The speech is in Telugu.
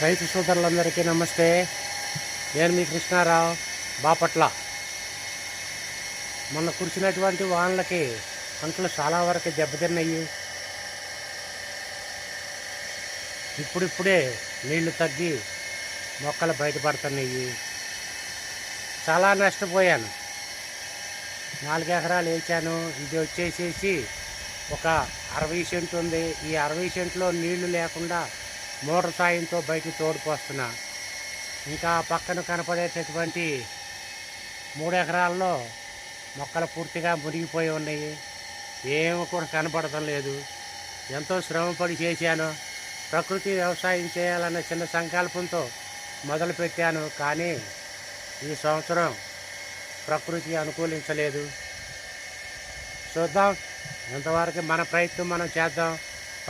రైతు సోదరులందరికీ నమస్తే. నేను మీ కృష్ణారావు బాపట్ల. మొన్న కురిసినటువంటి వానలకి పంటలు చాలా వరకు దెబ్బతిన్నాయి. ఇప్పుడిప్పుడే నీళ్లు తగ్గి మొక్కలు బయటపడుతున్నాయి. చాలా నష్టపోయాను. 4 ఎకరాలు వేసాను. ఇది వచ్చేసేసి ఒక 60 సెంట్లు ఉంది. ఈ 60 సెంట్లో నీళ్లు లేకుండా మోటార్ సాయంతో బయటికి తోడుకొస్తున్నా. ఇంకా పక్కన కనపడేటటువంటి 3 ఎకరాల్లో మొక్కలు పూర్తిగా మునిగిపోయి ఉన్నాయి. ఏమి కూడా కనపడటం లేదు. ఎంతో శ్రమపడి చేశాను. ప్రకృతి వ్యవసాయం చేయాలన్న చిన్న సంకల్పంతో మొదలుపెట్టాను. కానీ ఈ సంవత్సరం ప్రకృతి అనుకూలించలేదు. చూద్దాం, ఎంతవరకు మన ప్రయత్నం మనం చేద్దాం.